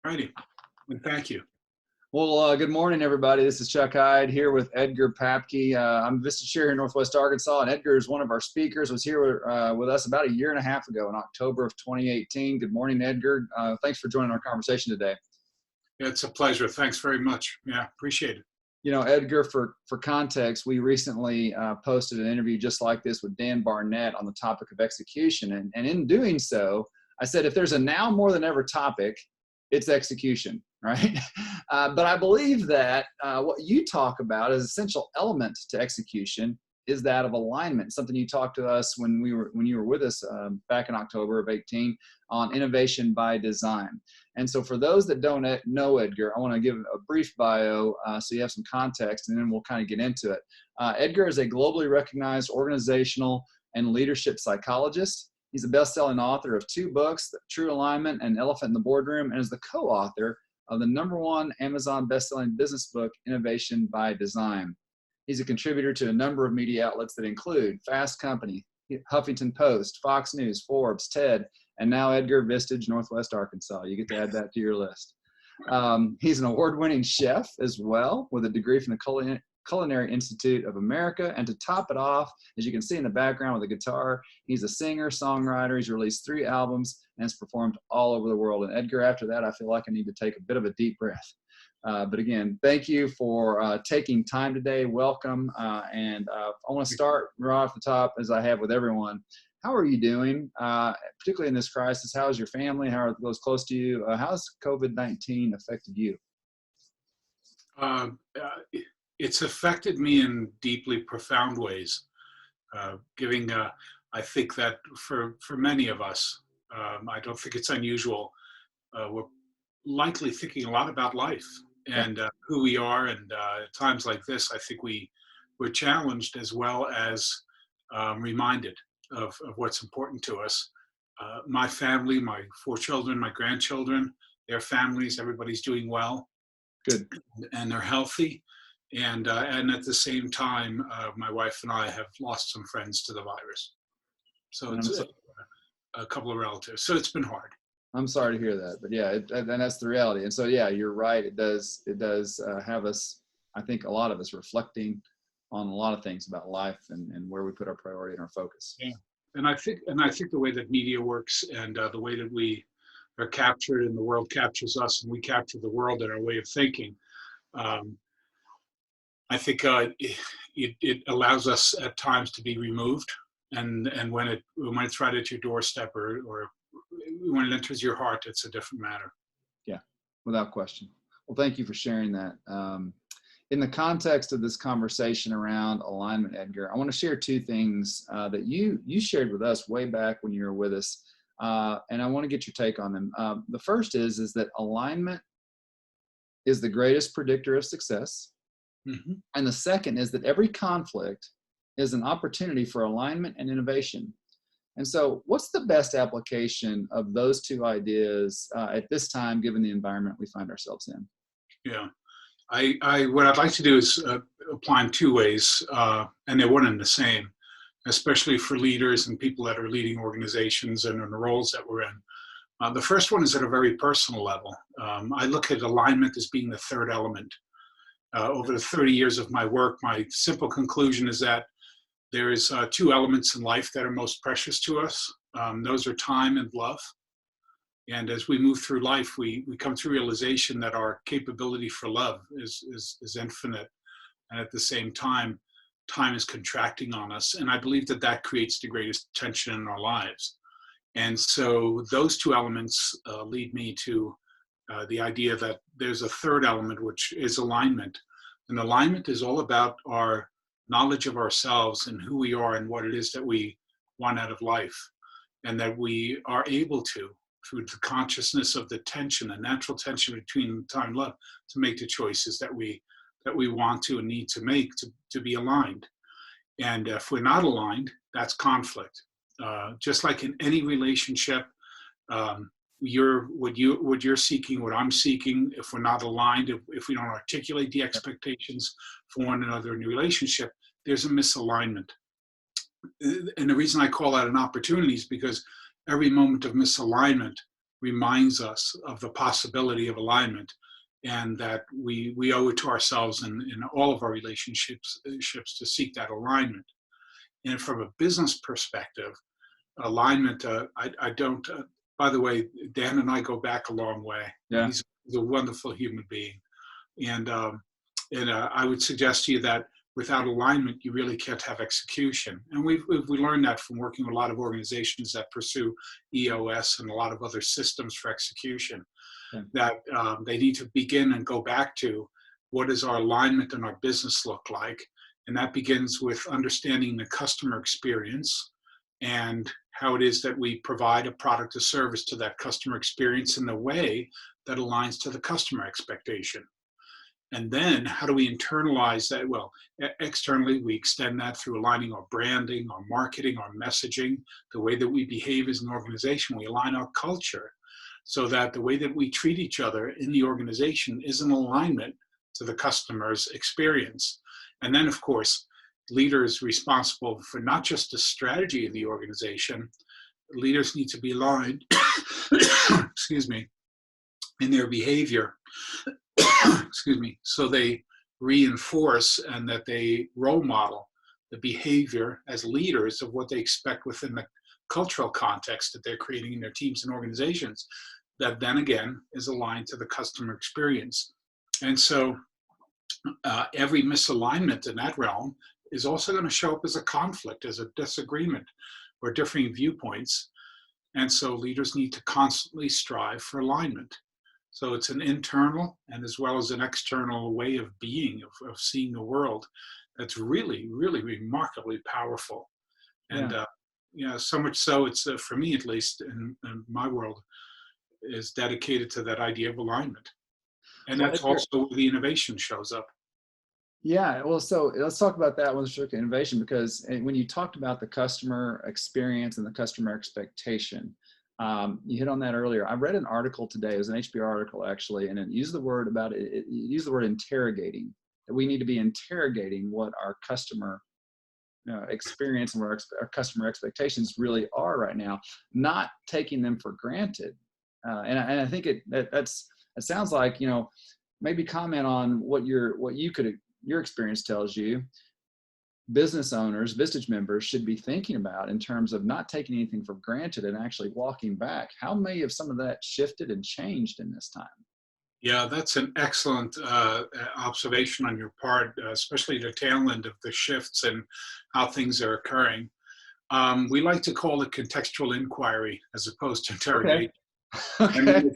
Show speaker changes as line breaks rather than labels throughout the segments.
Righty, and thank you.
Well, good morning, everybody. This is Chuck Hyde here with Edgar Papke. I'm Vista Chair here in Northwest Arkansas, and Edgar is one of our speakers. Was here with us about a year and a half ago in October of 2018. Good morning, Edgar. Thanks for joining our conversation today.
It's a pleasure. Thanks very much. Yeah, appreciate it.
You know, Edgar, for context, we recently posted an interview just like this with Dan Barnett on the topic of execution. And in doing so, I said, if there's a now more than ever topic, it's execution, right? But I believe that what you talk about as essential element to execution is that of alignment, something you talked to us when you were with us back in October of 18 on innovation by design. And so for those that don't know Edgar, I want to give a brief bio so you have some context, and then we'll kind of get into it. Edgar is a globally recognized organizational and leadership psychologist. He's a best-selling author of 2 books, True Alignment and Elephant in the Boardroom, and is the co-author of the #1 Amazon best-selling business book, Innovation by Design. He's a contributor to a number of media outlets that include Fast Company, Huffington Post, Fox News, Forbes, TED, and now Edgar Vistage, Northwest Arkansas. You get to add that to your list. He's an award-winning chef as well, with a degree from the Culinary Institute of America. And to top it off, as you can see in the background with a guitar, he's a singer, songwriter. He's released 3 albums and has performed all over the world. And Edgar, after that, I feel like I need to take a bit of a deep breath. But again, thank you for taking time today. Welcome. And I want to start right off the top, as I have with everyone. How are you doing, particularly in this crisis? How is your family? How are those close to you? How's COVID-19 affected you?
It's affected me in deeply profound ways, I think that for many of us, I don't think it's unusual. We're likely thinking a lot about life and who we are. And at times like this, I think we're challenged as well as reminded of what's important to us. My family, my 4 children, my grandchildren, their families, everybody's doing well.
Good.
And they're healthy. And at the same time, my wife and I have lost some friends to the virus. So it's a couple of relatives. So it's been hard.
I'm sorry to hear that, but yeah, and that's the reality. And so, yeah, you're right. It does have us, I think a lot of us, reflecting on a lot of things about life and where we put our priority and our focus.
Yeah. And I think the way that media works and the way that we are captured and the world captures us and we capture the world in our way of thinking, I think it allows us at times to be removed, and when it's right at your doorstep or when it enters your heart, it's a different matter.
Yeah, without question. Well, thank you for sharing that. In the context of this conversation around alignment, Edgar, I want to share 2 things that you shared with us way back when you were with us, and I want to get your take on them. The first is that alignment is the greatest predictor of success. Mm-hmm. And the second is that every conflict is an opportunity for alignment and innovation. And so what's the best application of those 2 ideas at this time, given the environment we find ourselves in?
Yeah, what I'd like to do is apply in 2 ways, and they're one and the same, especially for leaders and people that are leading organizations and in the roles that we're in. The first one is at a very personal level. I look at alignment as being the 3rd element. Over the 30 years of my work, my simple conclusion is that there is 2 elements in life that are most precious to us. Those are time and love. And as we move through life, we come to realization that our capability for love is infinite. And at the same time is contracting on us. And I believe that creates the greatest tension in our lives. And so those 2 elements lead me to the idea that there's a 3rd element, which is alignment. And alignment is all about our knowledge of ourselves and who we are and what it is that we want out of life. And that we are able to, through the consciousness of the tension, the natural tension between time and love, to make the choices that we want to and need to make to be aligned. And if we're not aligned, that's conflict. Just like in any relationship, what you're seeking, what I'm seeking, if we're not aligned, if we don't articulate the expectations for one another in a relationship, there's a misalignment. And the reason I call that an opportunity is because every moment of misalignment reminds us of the possibility of alignment, and that we owe it to ourselves and in all of our relationships to seek that alignment. And from a business perspective, alignment, I don't, by the way, Dan and I go back a long way.
Yeah.
He's a wonderful human being. And I would suggest to you that without alignment, you really can't have execution. And we learned that from working with a lot of organizations that pursue EOS and a lot of other systems for execution, that they need to begin and go back to what does our alignment in our business look like? And that begins with understanding the customer experience and how it is that we provide a product or service to that customer experience in a way that aligns to the customer expectation. And then how do we internalize that? Well, externally, we extend that through aligning our branding, our marketing, our messaging, the way that we behave as an organization. We align our culture so that the way that we treat each other in the organization is in alignment to the customer's experience. And then, of course, leaders responsible for not just the strategy of the organization, leaders need to be aligned, excuse me, in their behavior, excuse me, so they reinforce and that they role model the behavior as leaders of what they expect within the cultural context that they're creating in their teams and organizations, that then again is aligned to the customer experience. And so every misalignment in that realm is also going to show up as a conflict, as a disagreement or differing viewpoints. And so leaders need to constantly strive for alignment. So it's an internal and as well as an external way of being, of seeing the world that's really, really remarkably powerful. And so much so, it's for me at least in my world, is dedicated to that idea of alignment. And that's also where the innovation shows up.
Yeah, well, so let's talk about that with respect to innovation, because when you talked about the customer experience and the customer expectation, you hit on that earlier. I read an article today, it was an HBR article actually, and it used the word used the word interrogating, that we need to be interrogating what our customer experience and what our customer expectations really are right now, not taking them for granted. And I think that sounds like, maybe comment on what your experience tells you business owners, Vistage members should be thinking about in terms of not taking anything for granted and actually walking back. How may have some of that shifted and changed in this time?
Yeah, that's an excellent observation on your part, especially the tail end of the shifts and how things are occurring. We like to call it contextual inquiry as opposed to interrogation.
Okay.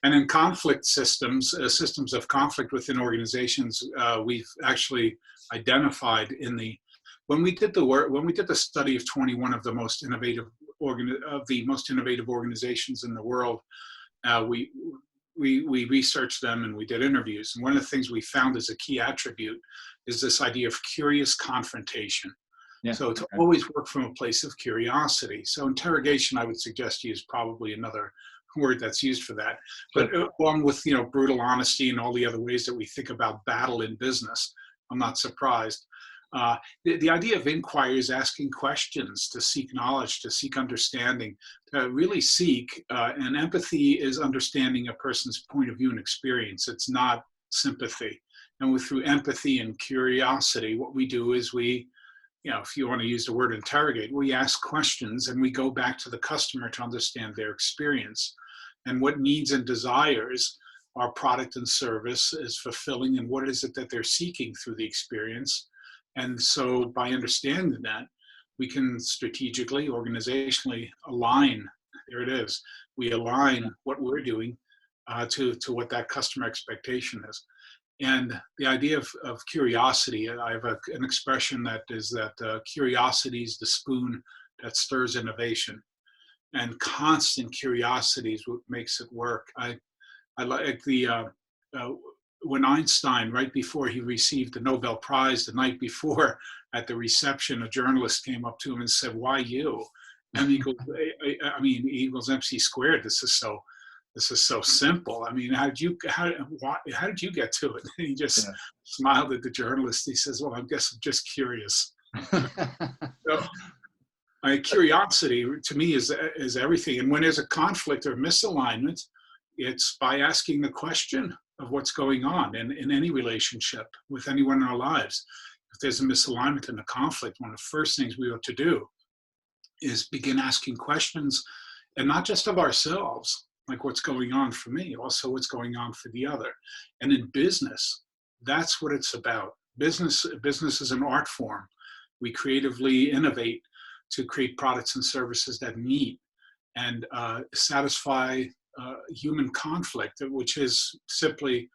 And in conflict systems, systems of conflict within organizations, we've actually identified when we did the study of 21 of the most innovative organizations in the world, we researched them and we did interviews. And one of the things we found as a key attribute is this idea of curious confrontation. Yeah, so to always work from a place of curiosity. So interrogation, I would suggest to you, is probably another word that's used for that. But along with brutal honesty and all the other ways that we think about battle in business, I'm not surprised. The idea of inquiry is asking questions to seek knowledge, to seek understanding, to really seek, and empathy is understanding a person's point of view and experience. It's not sympathy. And through empathy and curiosity, what we do is if you want to use the word interrogate, we ask questions and we go back to the customer to understand their experience and what needs and desires our product and service is fulfilling and what is it that they're seeking through the experience. And so by understanding that, we can strategically, organizationally align, there it is, we align what we're doing to what that customer expectation is. And the idea of curiosity, I have an expression that is that curiosity is the spoon that stirs innovation. And constant curiosity is what makes it work. I like when Einstein, right before he received the Nobel Prize, the night before at the reception, a journalist came up to him and said, "Why you?" And he goes, E equals MC squared. This is so simple. I mean, how did you get to it? And he just smiled at the journalist. He says, "Well, I guess I'm just curious." Curiosity to me is everything. And when there's a conflict or misalignment, it's by asking the question of what's going on in any relationship with anyone in our lives. If there's a misalignment and a conflict, one of the first things we ought to do is begin asking questions, and not just of ourselves, like what's going on for me, also what's going on for the other. And in business, that's what it's about. Business is an art form. We creatively innovate to create products and services that meet and satisfy human conflict, which is simply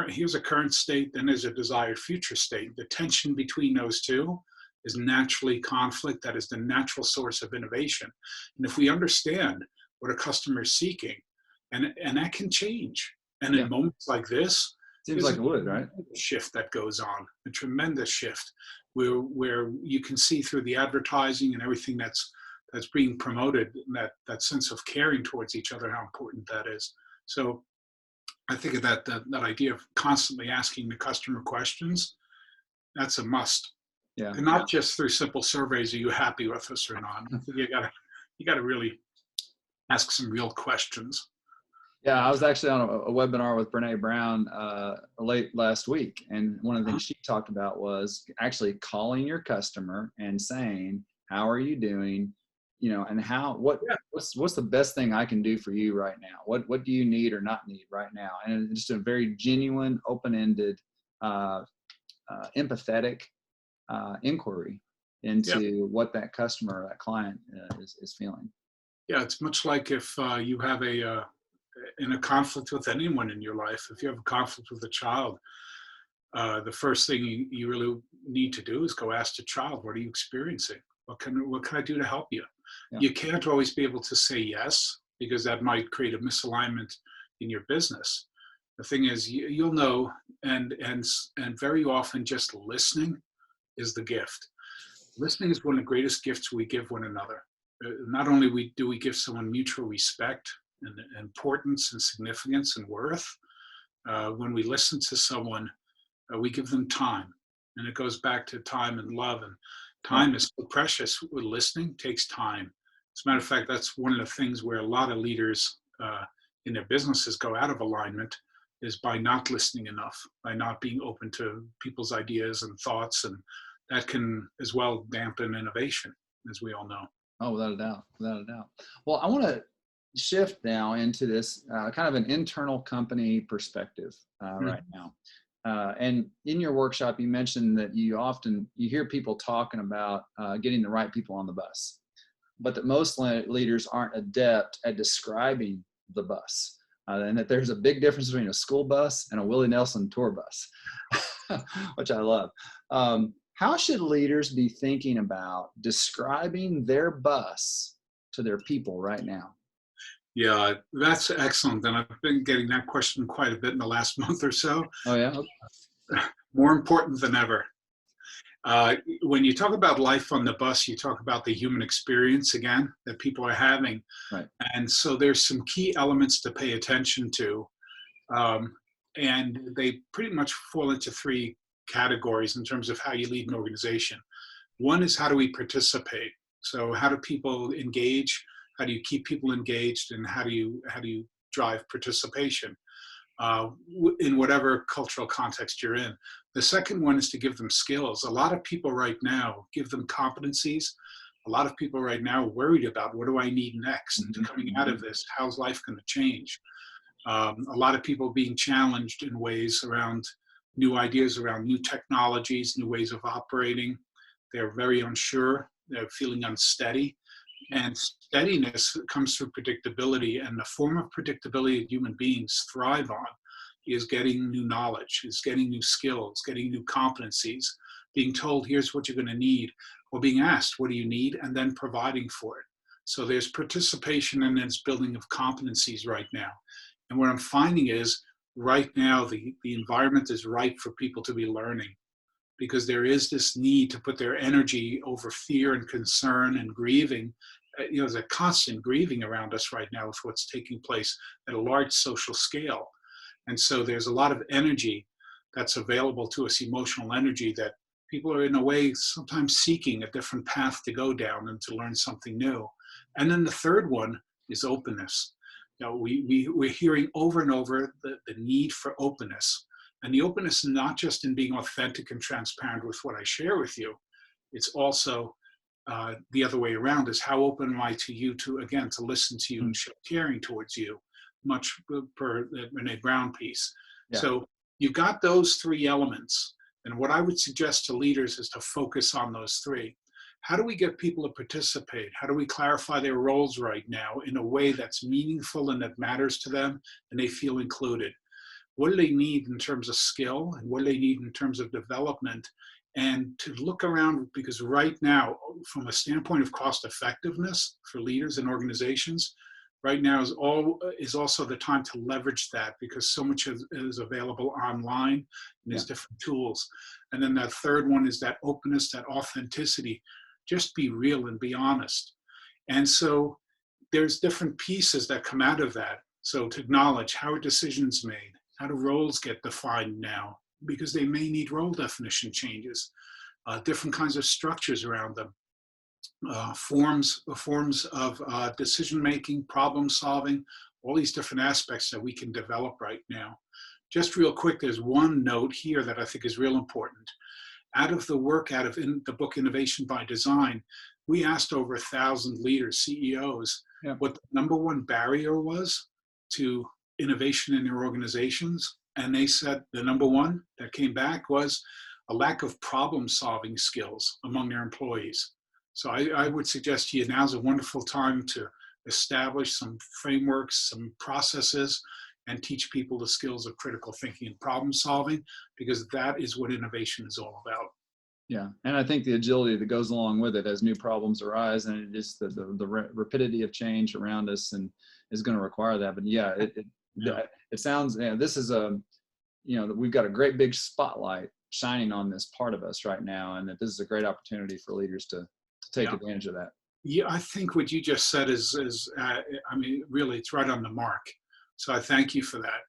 here's a current state, then there's a desired future state. The tension between those two is naturally conflict. That is the natural source of innovation. And if we understand what a customer is seeking, and that can change. And in moments like this,
seems like it would, right?
Shift that goes on, a tremendous shift where you can see through the advertising and everything that's being promoted, that sense of caring towards each other, how important that is. So I think of that idea of constantly asking the customer questions, that's a must.
Yeah.
And not just through simple surveys, are you happy with us or not? I think you gotta really ask some real questions.
Yeah, I was actually on a webinar with Brene Brown late last week, and one of the things she talked about was actually calling your customer and saying, "How are you doing? You know, and what's the best thing I can do for you right now? What do you need or not need right now?" And it's just a very genuine, open-ended, empathetic inquiry into what that customer or that client is feeling.
Yeah, it's much like if you have in a conflict with anyone in your life, if you have a conflict with a child, the first thing you really need to do is go ask the child, what are you experiencing? What can I do to help you? Yeah. You can't always be able to say yes, because that might create a misalignment in your business. The thing is, you'll know, and very often just listening is the gift. Listening is one of the greatest gifts we give one another. Not only do we give someone mutual respect and importance and significance and worth, when we listen to someone, we give them time. And it goes back to time and love. And time is so precious. Listening takes time. As a matter of fact, that's one of the things where a lot of leaders in their businesses go out of alignment, is by not listening enough, by not being open to people's ideas and thoughts. And that can as well dampen innovation, as we all know.
Oh, without a doubt, without a doubt. Well, I want to shift now into this kind of an internal company perspective right now. And in your workshop, you mentioned that you hear people talking about getting the right people on the bus, but that most leaders aren't adept at describing the bus, and that there's a big difference between a school bus and a Willie Nelson tour bus, which I love. How should leaders be thinking about describing their bus to their people right now?
Yeah, that's excellent. And I've been getting that question quite a bit in the last month or so.
Oh, yeah?
More important than ever. When you talk about life on the bus, you talk about the human experience again that people are having.
Right.
And so there's some key elements to pay attention to. And they pretty much fall into three categories in terms of how you lead an organization. One is, how do we participate? So how do people engage? How do you keep people engaged? And how do you drive participation in whatever cultural context you're in? The second one is to give them skills. A lot of people right now give them competencies. A lot of people right now are worried about, what do I need next? Mm-hmm. Coming out of this, how's life going to change? A lot of people being challenged in ways around new ideas, around new technologies, new ways of operating. They're very unsure. They're feeling unsteady. And steadiness comes through predictability. And the form of predictability that human beings thrive on is getting new knowledge, is getting new skills, getting new competencies, being told, here's what you're going to need, or being asked, what do you need, and then providing for it. So there's participation and there's building of competencies right now. And what I'm finding is, right now, the environment is ripe for people to be learning, because there is this need to put their energy over fear and concern and grieving. There's a constant grieving around us right now with what's taking place at a large social scale. And so there's a lot of energy that's available to us, emotional energy, that People are in a way sometimes seeking a different path to go down and to learn something new. And then the third one is openness. You know, we're hearing over and over the need for openness. And the openness is not just in being authentic and transparent with what I share with you. It's also the other way around, is how open am I to you to, again, to listen to you and show caring towards you, much per the Brene Brown piece.
Yeah.
So you've got those three elements. And what I would suggest to leaders is to focus on those three. How do we get people to participate? How do we clarify their roles right now in a way that's meaningful and that matters to them and they feel included? What do they need in terms of skill, and what do they need in terms of development? And to look around, because right now, from a standpoint of cost effectiveness for leaders and organizations, right now is also the time to leverage that, because so much is available online, and there's different tools. And then that third one is that openness, that authenticity. Just be real and be honest. And so there's different pieces that come out of that. So to acknowledge, how are decisions made? How do roles get defined now? Because they may need role definition changes, different kinds of structures around them, forms of decision-making, problem solving, all these different aspects that we can develop right now. Just real quick, there's one note here that I think is real important. Out of the work, out of the book Innovation by Design, we asked over 1,000 leaders, CEOs, what the number one barrier was to innovation in their organizations. And they said the number one that came back was a lack of problem-solving skills among their employees. So I would suggest to you, now's a wonderful time to establish some frameworks, some processes, and teach people the skills of critical thinking and problem solving, because that is what innovation is all about.
Yeah, and I think the agility that goes along with it as new problems arise, and it is the rapidity of change around us, and is going to require that. But yeah, it sounds, this is that we've got a great big spotlight shining on this part of us right now, and that this is a great opportunity for leaders to take advantage of that.
Yeah, I think what you just said is really, it's right on the mark. So I thank you for that,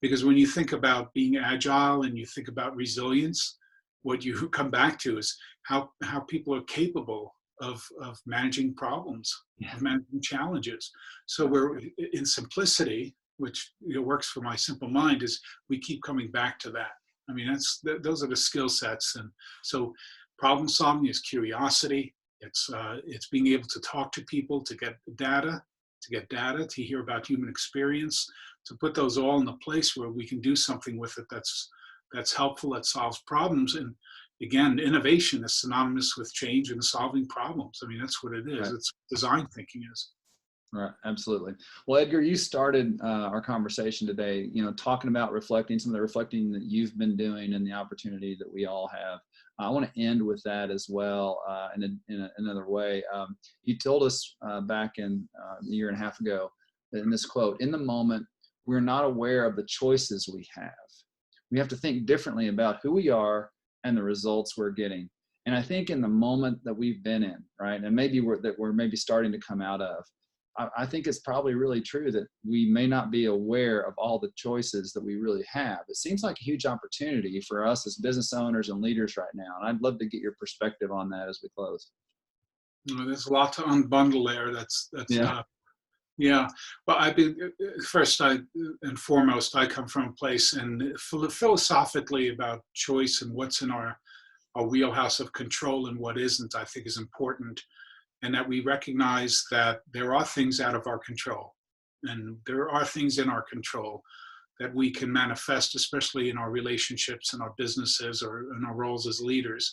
because when you think about being agile and you think about resilience, what you come back to is how people are capable of managing problems, of managing challenges. So we're in simplicity, which works for my simple mind, is we keep coming back to that. I mean, those are the skill sets. And so problem solving is curiosity. It's being able to talk to people, to get data, to hear about human experience, to put those all in a place where we can do something with it that's helpful, that solves problems. And again, innovation is synonymous with change and solving problems. I mean, that's what it is. Right. It's design thinking is.
Right, absolutely. Well, Edgar, you started our conversation today, talking about some of the reflecting that you've been doing and the opportunity that we all have. I want to end with that as well in another way. You told us back in a year and a half ago, in this quote, "In the moment, we're not aware of the choices we have. We have to think differently about who we are and the results we're getting." And I think in the moment that we've been in, right, and maybe we're maybe starting to come out of, I think it's probably really true that we may not be aware of all the choices that we really have. It seems like a huge opportunity for us as business owners and leaders right now. And I'd love to get your perspective on that as we close.
There's a lot to unbundle there. Well, first and foremost, I come from a place, and philosophically about choice and what's in our wheelhouse of control and what isn't, I think is important. And that we recognize that there are things out of our control, and there are things in our control that we can manifest, especially in our relationships and our businesses or in our roles as leaders.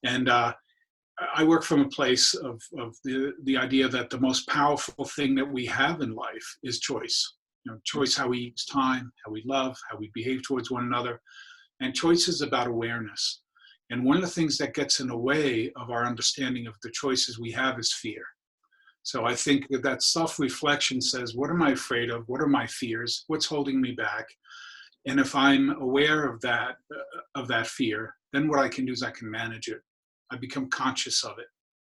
And I work from a place of the idea that the most powerful thing that we have in life is choice. Choice how we use time, how we love, how we behave towards one another. And choice is about awareness. And one of the things that gets in the way of our understanding of the choices we have is fear. So I think that self-reflection says, what am I afraid of? What are my fears? What's holding me back? And if I'm aware of that fear, then what I can do is I can manage it. I become conscious of it.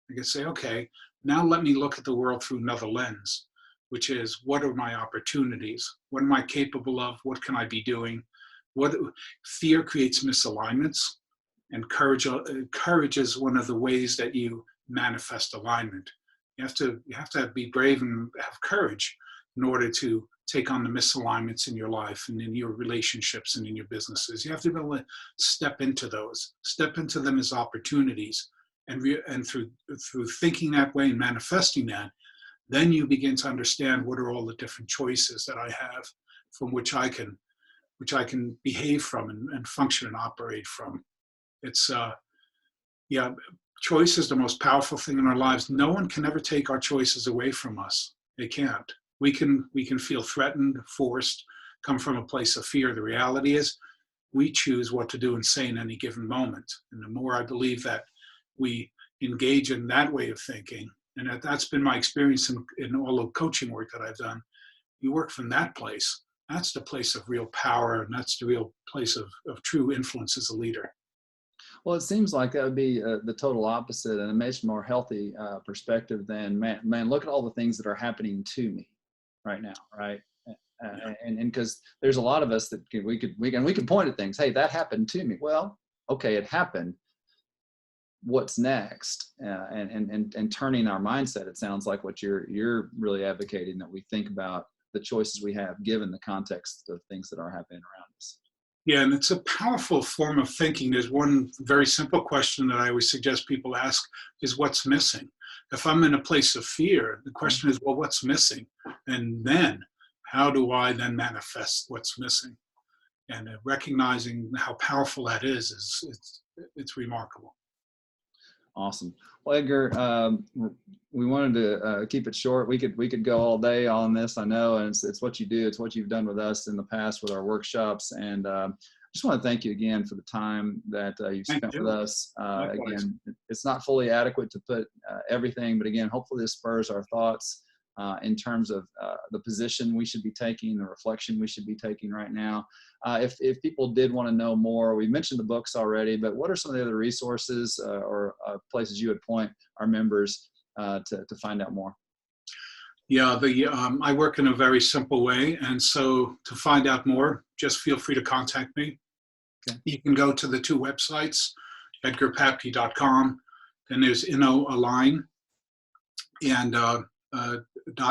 I can say, okay, now let me look at the world through another lens, which is, what are my opportunities? What am I capable of? What can I be doing? Fear creates misalignments. And courage is one of the ways that you manifest alignment. You have to be brave and have courage in order to take on the misalignments in your life and in your relationships and in your businesses. You have to be able to step into them as opportunities, and through thinking that way and manifesting that, then you begin to understand what are all the different choices that I have from which I can behave from and function and operate from. It's choice is the most powerful thing in our lives. No one can ever take our choices away from us. They can't. We can feel threatened, forced, come from a place of fear. The reality is we choose what to do and say in any given moment. And the more I believe that we engage in that way of thinking, and that's been my experience in all the coaching work that I've done, you work from that place. That's the place of real power, and that's the real place of true influence as a leader.
Well, it seems like that would be the total opposite, and a much more healthy perspective than, man, look at all the things that are happening to me right now, right? And because there's a lot of us that we can point at things. Hey, that happened to me. Well, okay, it happened. What's next? And turning our mindset. It sounds like what you're really advocating, that we think about the choices we have given the context of things that are happening around us.
Yeah, and it's a powerful form of thinking. There's one very simple question that I always suggest people ask is, what's missing? If I'm in a place of fear, the question is, well, what's missing? And then how do I then manifest what's missing? And recognizing how powerful that is it's remarkable.
Awesome. Well, Edgar, we wanted to keep it short. We could go all day on this, I know, and it's what you do. It's what you've done with us in the past with our workshops. And I just want to thank you again for the time that you've spent with us. Again, it's not fully adequate to put everything, but again, hopefully this spurs our thoughts in terms of the position we should be taking, the reflection we should be taking right now. If people did want to know more, we mentioned the books already, but what are some of the other resources or places you would point our members to find out more?
Yeah, I work in a very simple way, and so to find out more, just feel free to contact me. Okay. You can go to the two websites, edgarpapke.com, then there's InnoAlign and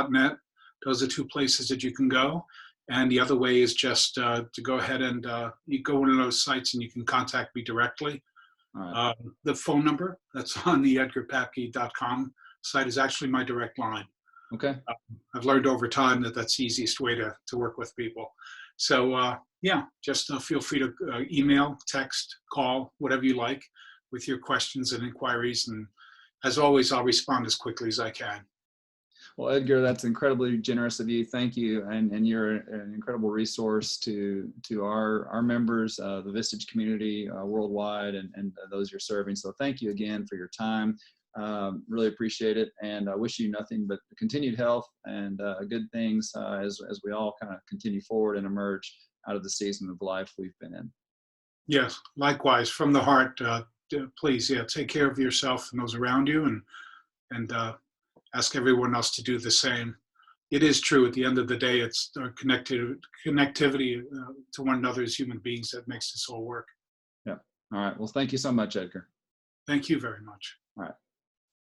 .net. Those are two places that you can go. And the other way is just to go ahead and you go to those sites and you can contact me directly. All right. The phone number that's on the edgarpapke.com site is actually my direct line.
Okay.
I've learned over time that that's the easiest way to work with people. So yeah, just feel free to email, text, call, whatever you like with your questions and inquiries. And as always, I'll respond as quickly as I can.
Well, Edgar, that's incredibly generous of you. Thank you. And you're an incredible resource to our members, the Vistage community worldwide, and those you're serving. So thank you again for your time. Really appreciate it. And I wish you nothing but continued health and good things as we all kind of continue forward and emerge out of the season of life we've been in.
Yes, likewise, from the heart. Please, take care of yourself and those around you, and ask everyone else to do the same. It is true. At the end of the day, it's our connectivity to one another as human beings that makes this all work.
Yeah. All right. Well, thank you so much, Edgar.
Thank you very much.
All right.